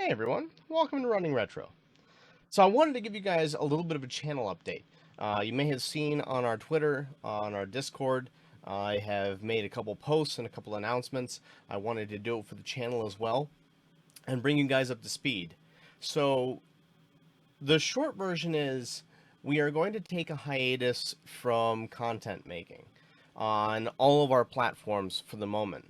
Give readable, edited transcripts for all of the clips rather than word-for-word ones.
Hey everyone, welcome to Running Retro. So I wanted to give you guys a little bit of a channel update. You may have seen on our Twitter, on our Discord, I have made a couple posts and a couple announcements. I wanted to do it for the channel as well and bring you guys up to speed. So the short version is we are going to take a hiatus from content making on all of our platforms for the moment.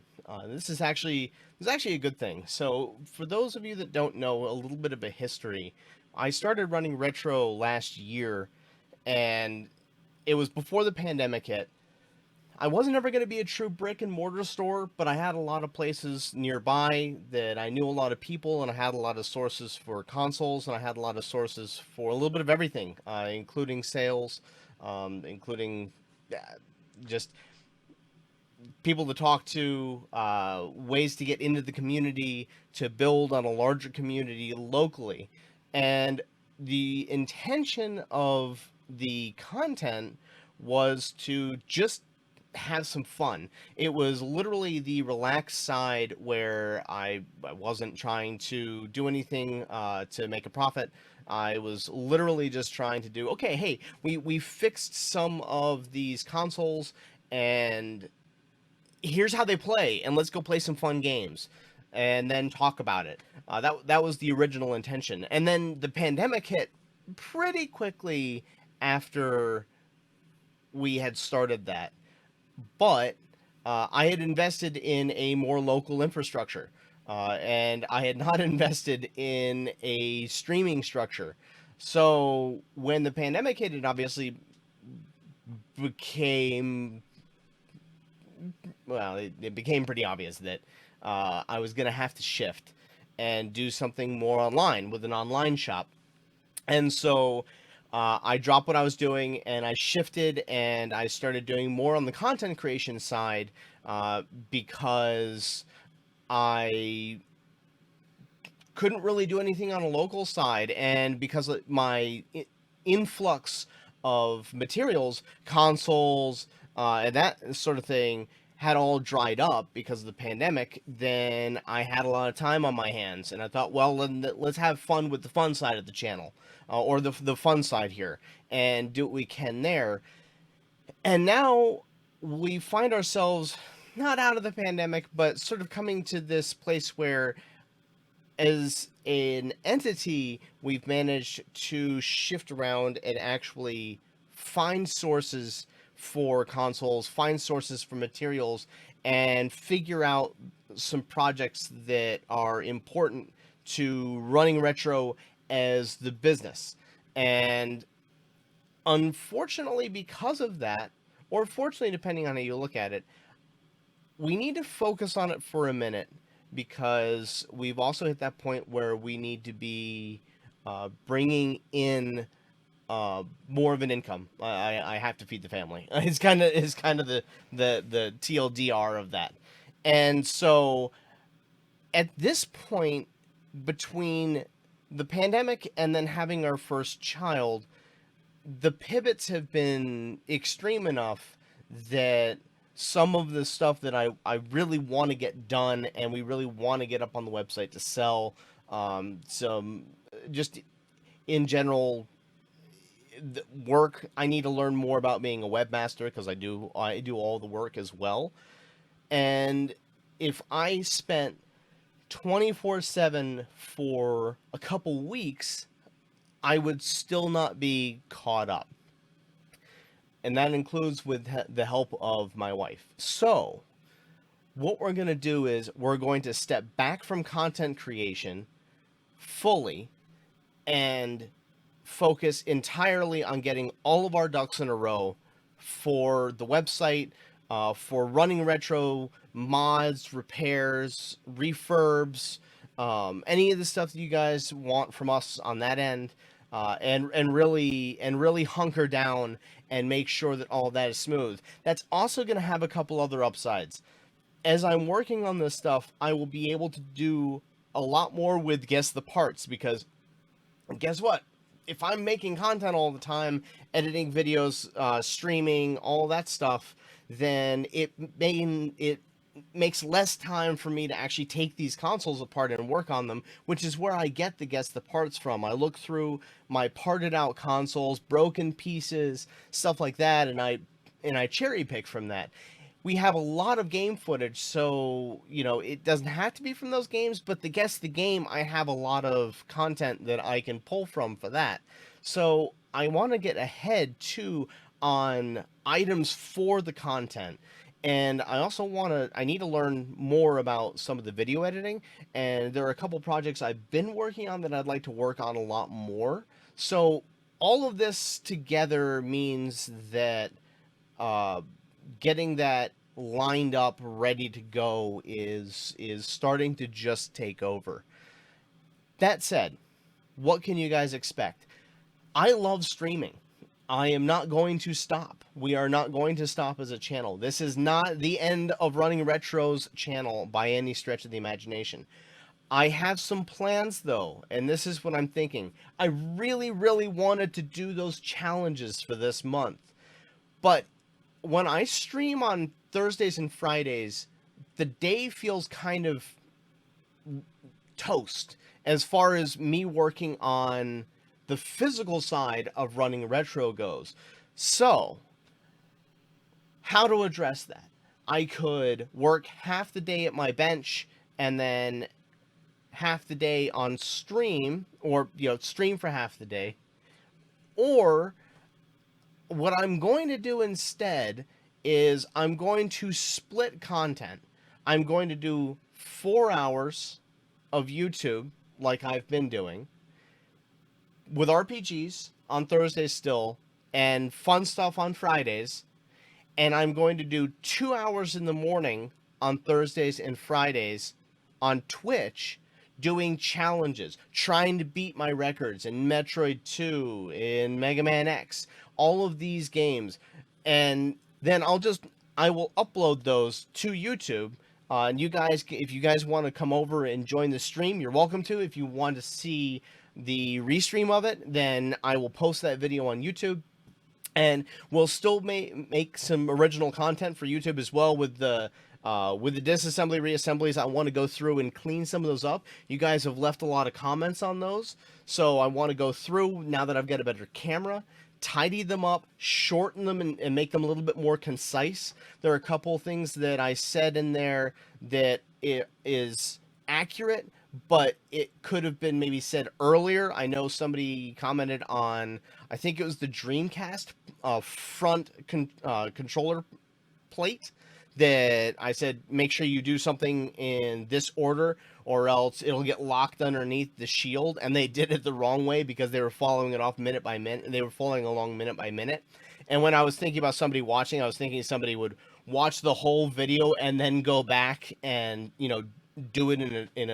This is actually a good thing. So for those of you that don't know a little bit of a history, I started running retro last year, and it was before the pandemic hit. I wasn't ever going to be a true brick and mortar store, but I had a lot of places nearby that I knew a lot of people, and I had a lot of sources for consoles, and I had a lot of sources for a little bit of everything, including sales, including uh, just people to talk to, ways to get into the community, to build on a larger community locally. And the intention of the content was to just have some fun. It was literally the relaxed side where I wasn't trying to do anything to make a profit. I was literally just trying to do, okay, hey, we fixed some of these consoles, and here's how they play, and let's go play some fun games and then talk about it. That was the original intention. And then the pandemic hit pretty quickly after we had started that. But I had invested in a more local infrastructure, and I had not invested in a streaming structure. So when the pandemic hit, it obviously became it became pretty obvious that I was going to have to shift and do something more online with an online shop. And so I dropped what I was doing and I shifted and I started doing more on the content creation side because I couldn't really do anything on a local side. And because of my influx of materials, consoles, and that sort of thing had all dried up because of the pandemic, then I had a lot of time on my hands, and I thought, well, then let's have fun with the fun side of the channel, or the fun side here, and do what we can there. And now we find ourselves not out of the pandemic, but sort of coming to this place where as an entity, we've managed to shift around and actually find sources for consoles, find sources for materials, and figure out some projects that are important to running retro as the business. And unfortunately, because of that, or fortunately, depending on how you look at it, we need to focus on it for a minute because we've also hit that point where we need to be bringing in more of an income. I have to feed the family. It's kind of the TLDR of that, and so at this point, between the pandemic and then having our first child, the pivots have been extreme enough that some of the stuff that I really want to get done and we really want to get up on the website to sell, some just in general work. I need to learn more about being a webmaster because I do all the work as well. And if I spent 24/7 for a couple weeks, I would still not be caught up. And that includes with the help of my wife. So, what we're going to do is we're going to step back from content creation fully and focus entirely on getting all of our ducks in a row for the website, for running retro mods, repairs, refurbs, any of the stuff that you guys want from us on that end, and really hunker down and make sure that all of that is smooth. That's also going to have a couple other upsides. As I'm working on this stuff, I will be able to do a lot more with guess the parts because guess what? If I'm making content all the time, editing videos, streaming, all that stuff, then it makes less time for me to actually take these consoles apart and work on them, which is where I get the parts from. I look through my parted out consoles, broken pieces, stuff like that, and I cherry pick from that. We have a lot of game footage, so it doesn't have to be from those games, but to guess the game, I have a lot of content that I can pull from for that. So I want to get ahead too on items for the content. And I need to learn more about some of the video editing. And there are a couple projects I've been working on that I'd like to work on a lot more. So all of this together means that uh, getting that lined up, ready to go is starting to just take over. That said, what can you guys expect? I love streaming. I am not going to stop. We are not going to stop as a channel. This is not the end of Running Retro's channel by any stretch of the imagination. I have some plans though, and this is what I'm thinking. I really, really wanted to do those challenges for this month. But when I stream on Thursdays and Fridays, the day feels kind of toast as far as me working on the physical side of Running Retro goes. So, how to address that? I could work half the day at my bench and then half the day on stream, or stream for half the day. Or what I'm going to do instead is I'm going to split content. I'm going to do 4 hours of YouTube like I've been doing with RPGs on Thursdays still and fun stuff on Fridays. And I'm going to do 2 hours in the morning on Thursdays and Fridays on Twitch doing challenges, trying to beat my records in Metroid 2, in Mega Man X, all of these games. And then I will upload those to YouTube. And you guys, if you guys want to come over and join the stream, you're welcome to. If you want to see the restream of it, then I will post that video on YouTube. And we'll still make some original content for YouTube as well with the disassembly reassemblies. I want to go through and clean some of those up. You guys have left a lot of comments on those, so I want to go through now that I've got a better camera, tidy them up, shorten them, and make them a little bit more concise. There are a couple things that I said in there that it is accurate, but it could have been maybe said earlier. I know somebody commented on, I think it was the Dreamcast front controller plate, that I said make sure you do something in this order or else it'll get locked underneath the shield, and they did it the wrong way because they were following it off minute by minute. They were following along minute by minute. And when I was thinking about somebody watching, I was thinking somebody would watch the whole video and then go back and do it in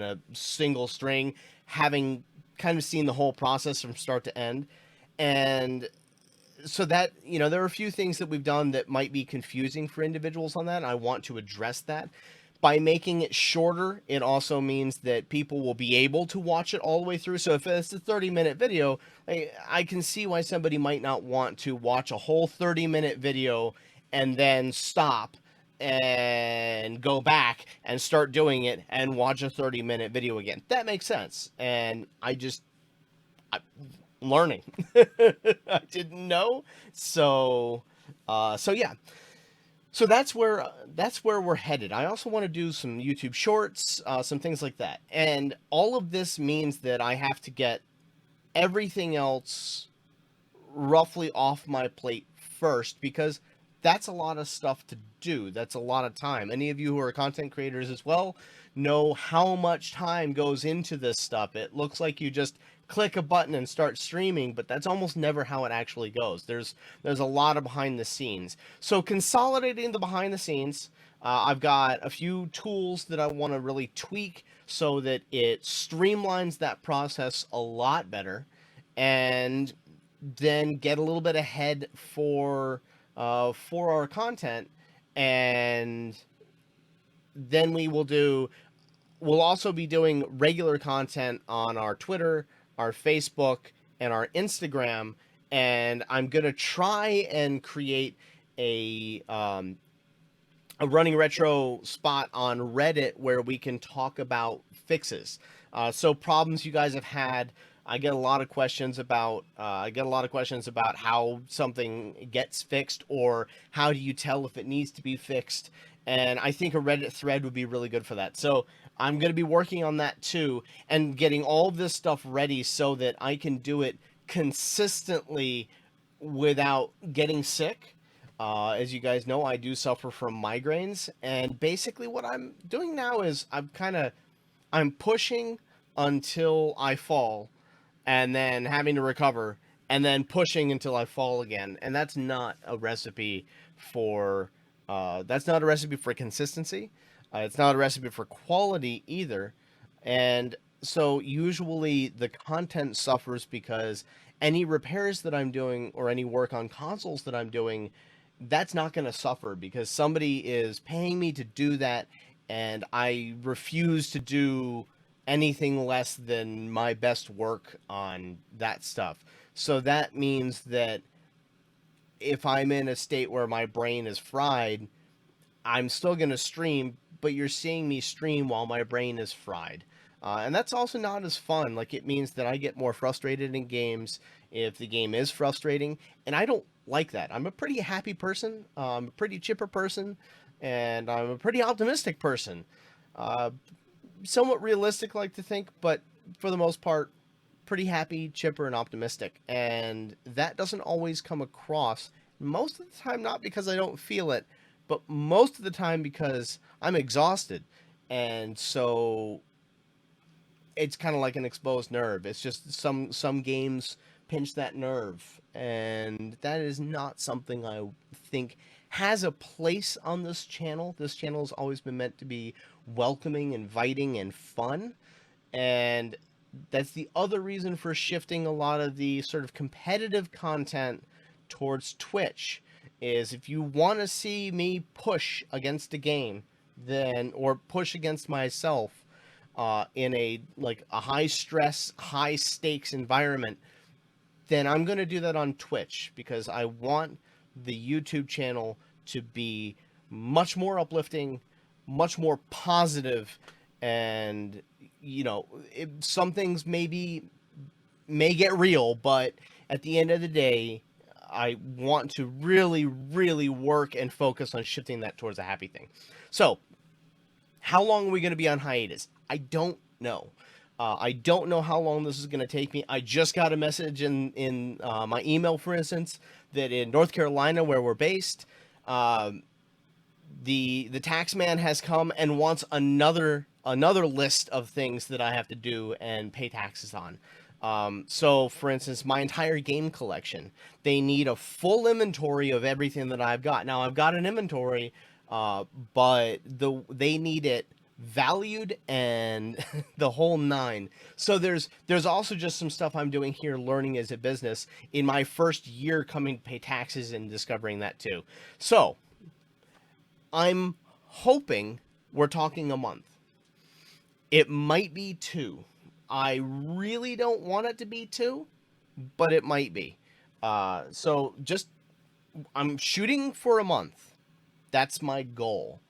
a single string, having kind of seen the whole process from start to end. And so that there are a few things that we've done that might be confusing for individuals on that, and I want to address that. By making it shorter, it also means that people will be able to watch it all the way through. So if it's a 30-minute video, I can see why somebody might not want to watch a whole 30-minute video and then stop and go back and start doing it and watch a 30-minute video again. That makes sense. And I'm learning. I didn't know. So yeah. So that's where we're headed. I also want to do some YouTube shorts, some things like that. And all of this means that I have to get everything else roughly off my plate first, because that's a lot of stuff to do. That's a lot of time. Any of you who are content creators as well know how much time goes into this stuff. It looks like you just click a button and start streaming, but that's almost never how it actually goes. There's a lot of behind the scenes. So consolidating the behind the scenes, I've got a few tools that I want to really tweak so that it streamlines that process a lot better, and then get a little bit ahead for our content. And then we'll also be doing regular content on our Twitter, our Facebook, and our Instagram. And I'm going to try and create a a running retro spot on Reddit where we can talk about fixes. So problems you guys have had. I get a lot of questions about. How something gets fixed, or how do you tell if it needs to be fixed. And I think a Reddit thread would be really good for that. So I'm going to be working on that too, and getting all of this stuff ready so that I can do it consistently without getting sick. As you guys know, I do suffer from migraines, and basically what I'm doing now is I'm pushing until I fall, and then having to recover, and then pushing until I fall again. And that's not a recipe for consistency. It's not a recipe for quality either. And so usually the content suffers because any repairs that I'm doing or any work on consoles that I'm doing, that's not going to suffer because somebody is paying me to do that, and I refuse to do anything less than my best work on that stuff. So that means that if I'm in a state where my brain is fried, I'm still going to stream, but you're seeing me stream while my brain is fried. And that's also not as fun. Like, it means that I get more frustrated in games if the game is frustrating, and I don't like that. I'm a pretty happy person, I'm a pretty chipper person, and I'm a pretty optimistic person. Uh, Somewhat realistic, like to think, but for the most part, pretty happy, chipper, and optimistic. And that doesn't always come across. Most of the time, not because I don't feel it, but most of the time because I'm exhausted. And so it's kind of like an exposed nerve. It's just some games pinch that nerve, and that is not something I think has a place on this channel. This channel has always been meant to be welcoming, inviting, and fun. And that's the other reason for shifting a lot of the sort of competitive content towards Twitch, is if you want to see me push against a game, then, or push against myself in a high stress, high stakes environment, then I'm going to do that on Twitch, because I want the YouTube channel to be much more uplifting, much more positive, and some things may get real, but at the end of the day, I want to really, really work and focus on shifting that towards a happy thing. So, how long are we going to be on hiatus? I don't know. I don't know how long this is going to take me. I just got a message in my email, for instance, that in North Carolina, where we're based, the tax man has come and wants another list of things that I have to do and pay taxes on. So, for instance, my entire game collection, they need a full inventory of everything that I've got. Now, I've got an inventory, but they need it valued and the whole nine. So there's also just some stuff I'm doing here, learning as a business in my first year coming to pay taxes and discovering that too. So I'm hoping we're talking a month. It might be 2. I really don't want it to be 2, but it might be. So just, I'm shooting for a month. That's my goal.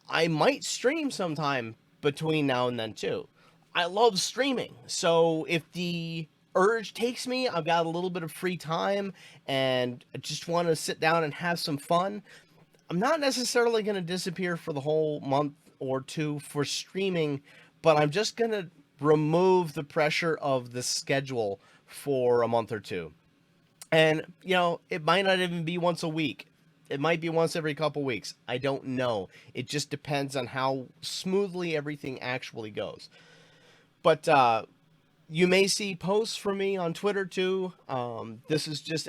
I might stream sometime between now and then too. I love streaming. So if the urge takes me, I've got a little bit of free time and I just want to sit down and have some fun, I'm not necessarily going to disappear for the whole month or 2 for streaming, but I'm just going to remove the pressure of the schedule for a month or 2. And, it might not even be once a week. It might be once every couple weeks. I don't know. It just depends on how smoothly everything actually goes. But you may see posts from me on Twitter too. This is just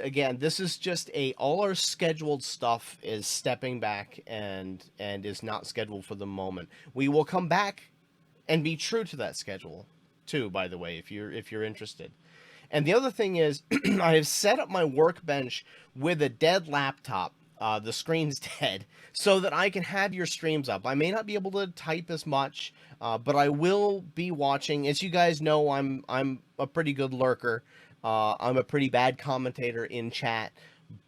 all our scheduled stuff is stepping back and is not scheduled for the moment. We will come back and be true to that schedule too, by the way, if you're interested. And the other thing is, I have set up my workbench with a dead laptop. The screen's dead, so that I can have your streams up. I may not be able to type as much, but I will be watching. As you guys know, I'm a pretty good lurker. I'm a pretty bad commentator in chat,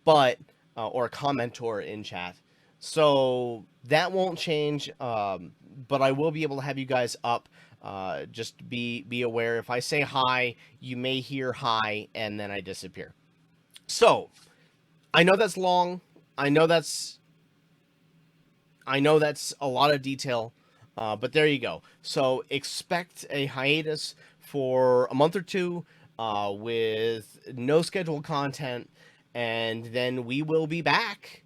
but or a commentor in chat. So that won't change, but I will be able to have you guys up. Just be aware. If I say hi, you may hear hi, and then I disappear. So I know that's long. I know that's I know that's a lot of detail, but there you go. So expect a hiatus for a month or two with no scheduled content, and then we will be back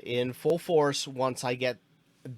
in full force once I get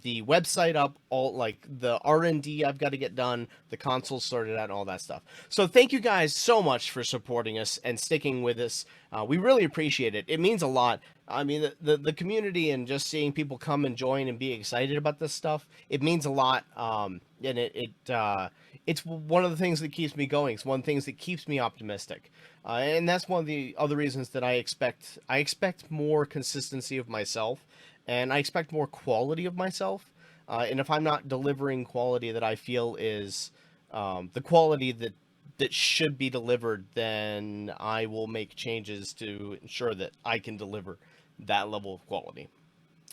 the website up, all like the R&D I've got to get done, the console sorted out, and all that stuff. So thank you guys so much for supporting us and sticking with us. We really appreciate it. It means a lot. I mean, the community and just seeing people come and join and be excited about this stuff, it means a lot. And it's one of the things that keeps me going. It's one of the things that keeps me optimistic. And that's one of the other reasons that I expect more consistency of myself, and I expect more quality of myself. And if I'm not delivering quality that I feel is the quality that should be delivered, then I will make changes to ensure that I can deliver that level of quality.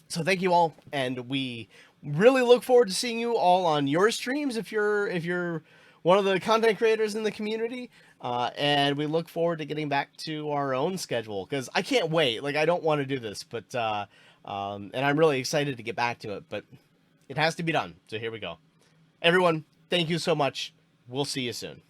So thank you all, and we really look forward to seeing you all on your streams if you're one of the content creators in the community. And we look forward to getting back to our own schedule because I can't wait. Like I don't want to do this, but and I'm really excited to get back to it. But it has to be done. So here we go. Everyone, thank you so much. We'll see you soon.